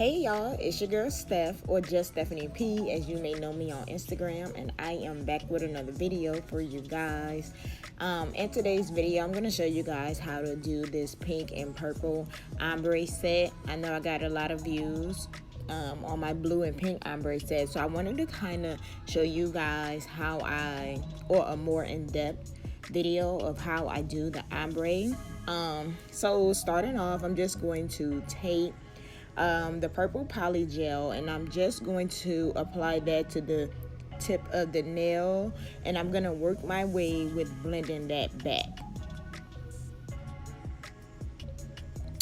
Hey y'all, it's your girl Steph, or just Stephanie P, as you may know me on Instagram, and I am back with another video for you guys. In today's video, I'm going to show you guys how to do this pink and purple ombre set. I know I got a lot of views on my blue and pink ombre set, so I wanted to kind of show you guys how or a more in-depth video of how I do the ombre. So starting off, I'm just going to take the purple polygel, and I'm just going to apply that to the tip of the nail, and I'm gonna work my way with blending that back.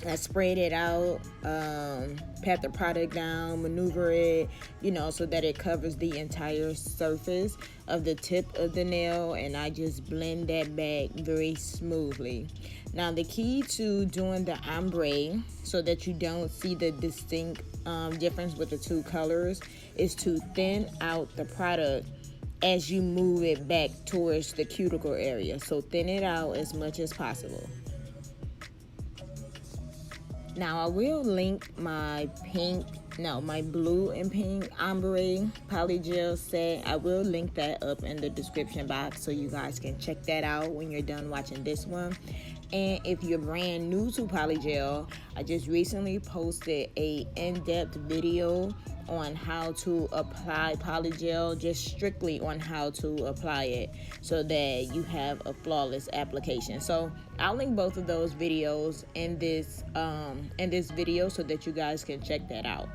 I sprayed it out, pat the product down, maneuver it, so that it covers the entire surface of the tip of the nail, and I just blend that back very smoothly. Now, the key to doing the ombre, so that you don't see the distinct difference with the two colors, is to thin out the product as you move it back towards the cuticle area. So thin it out as much as possible. Now, I will link my blue and pink ombre polygel set. I will link that up in the description box so you guys can check that out when you're done watching this one. And if you're brand new to polygel, I just recently posted a in-depth video on how to apply polygel, just strictly on how to apply it so that you have a flawless application. So I'll link both of those videos in this video so that you guys can check that out.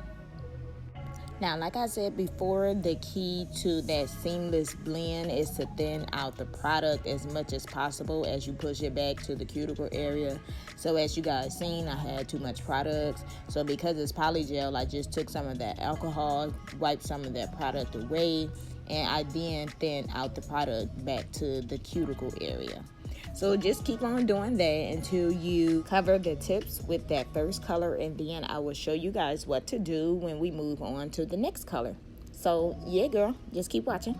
Now, like I said before, the key to that seamless blend is to thin out the product as much as possible as you push it back to the cuticle area. So as you guys seen, I had too much products. So because it's polygel, I just took some of that alcohol, wiped some of that product away, and I then thinned out the product back to the cuticle area. So just keep on doing that until you cover the tips with that first color, and then I will show you guys what to do when we move on to the next color. So yeah, girl, just keep watching.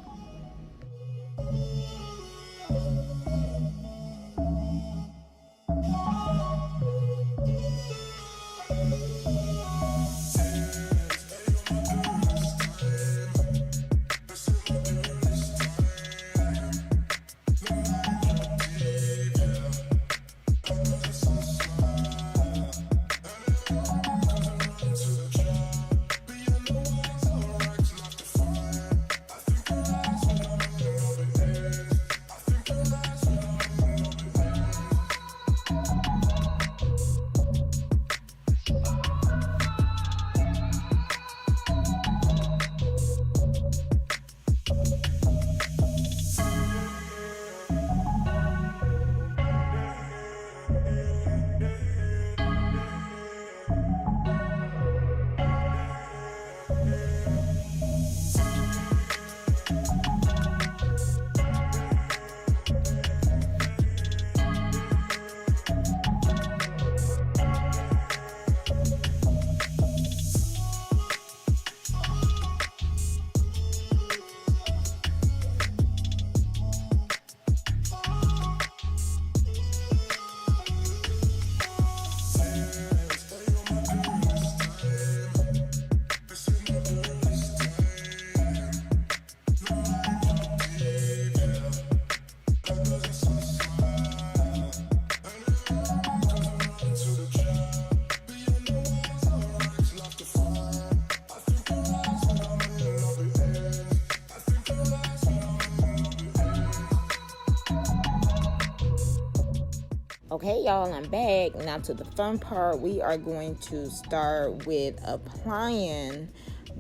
Okay, y'all, I'm back. Now to the fun part. We are going to start with applying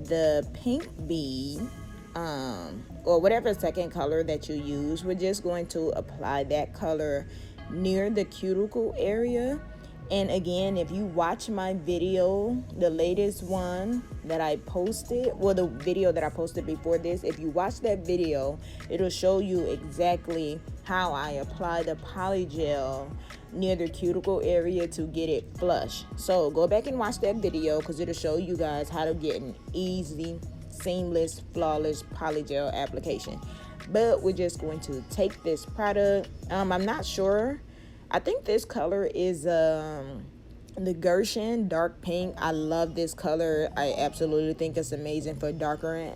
the pink bead, or whatever second color that you use. We're just going to apply that color near the cuticle area. And again, if you watch my video, the latest one that I posted, well, the video that I posted before this, if you watch that video, it'll show you exactly how I apply the polygel near the cuticle area to get it flush. So go back and watch that video because it'll show you guys how to get an easy, seamless, flawless polygel application. But we're just going to take this product. I'm not sure. I think this color is the Gershon-Dark Pink. I love this color. I absolutely think it's amazing for darker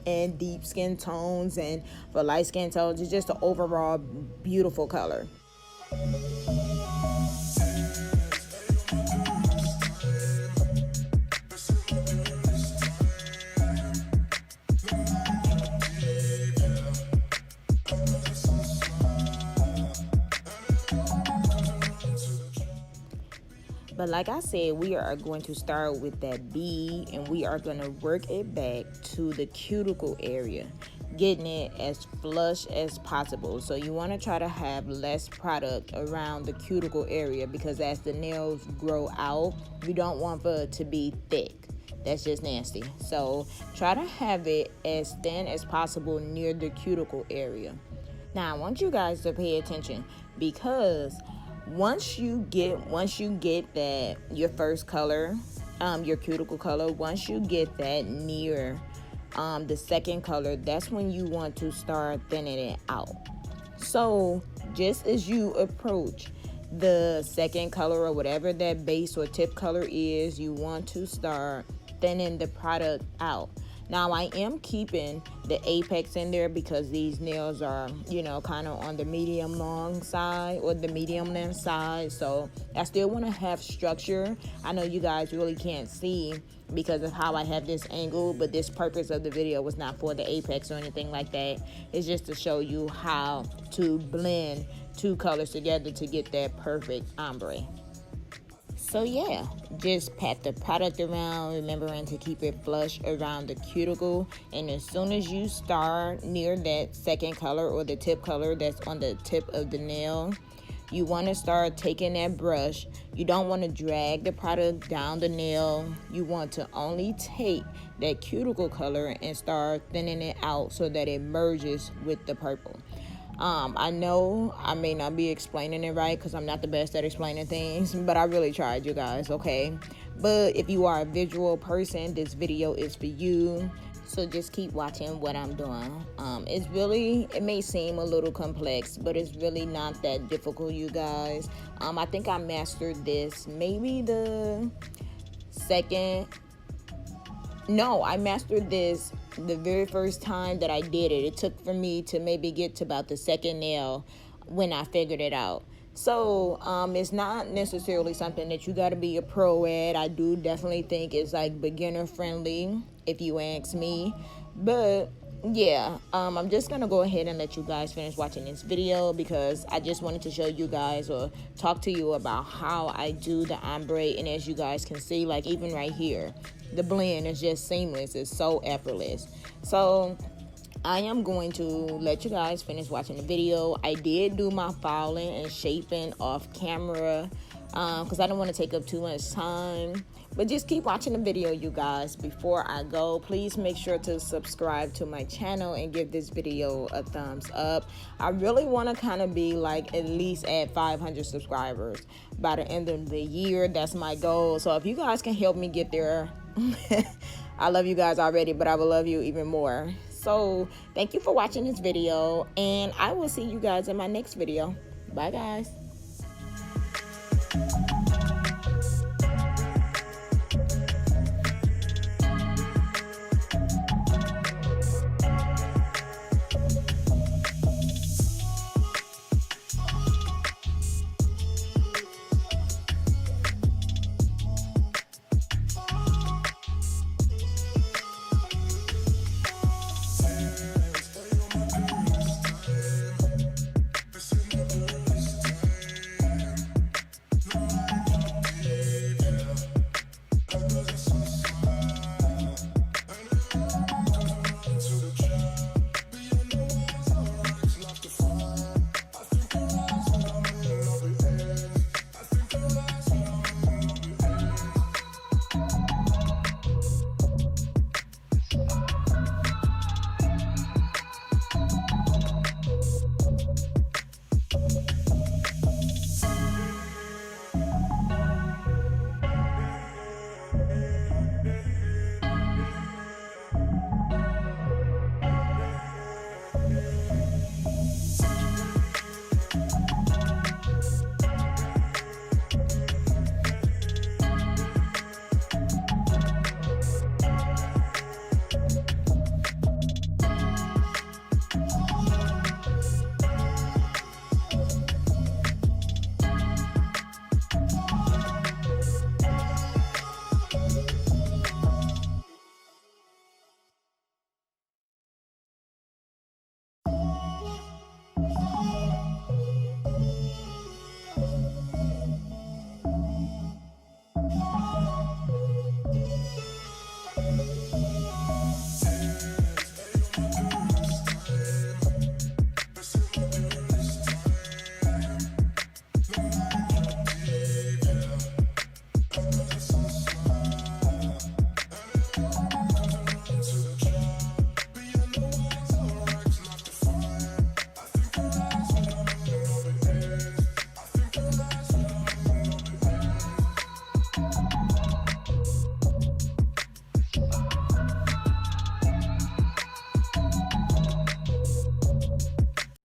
and deep skin tones, and for light skin tones. It's just an overall beautiful color. But like I said, we are going to start with that B, and we are going to work it back to the cuticle area, getting it as flush as possible. So you want to try to have less product around the cuticle area, because as the nails grow out, you don't want it to be thick. That's just nasty. So try to have it as thin as possible near the cuticle area. Now I want you guys to pay attention, because once you get that, your first color, your cuticle color, once you get that near the second color, that's when you want to start thinning it out. So just as you approach the second color, or whatever that base or tip color is, you want to start thinning the product out. Now I am keeping the apex in there because these nails are, you know, kind of on the medium long side, or the medium length side. So I still want to have structure. I know you guys really can't see because of how I have this angle, but this purpose of the video was not for the apex or anything like that. It's just to show you how to blend two colors together to get that perfect ombre. So yeah, just pat the product around, remembering to keep it flush around the cuticle. And as soon as you start near that second color, or the tip color that's on the tip of the nail, you want to start taking that brush. You don't want to drag the product down the nail. You want to only take that cuticle color and start thinning it out so that it merges with the purple. I know I may not be explaining it right, because I'm not the best at explaining things, but I really tried, you guys, okay? But if you are a visual person, this video is for you. So just keep watching what I'm doing. It may seem a little complex, but it's really not that difficult, you guys. I think I mastered this maybe the second. No, I mastered this the very first time that I did it. It took for me to maybe get to about the second nail when I figured it out. So it's not necessarily something that you got to be a pro at. I do definitely think it's like beginner friendly, if you ask me. But yeah, I'm just gonna go ahead and let you guys finish watching this video, because I just wanted to show you guys, or talk to you about how I do the ombre. And as you guys can see, like even right here, the blend is just seamless. It's so effortless. So I am going to let you guys finish watching the video. I did do my filing and shaping off camera because I don't want to take up too much time. But just keep watching the video, you guys. Before I go, please make sure to subscribe to my channel and give this video a thumbs up. I really want to kind of be like at least at 500 subscribers by the end of the year. That's my goal. So if you guys can help me get there, I love you guys already, but I will love you even more. So thank you for watching this video, and I will see you guys in my next video. Bye, guys.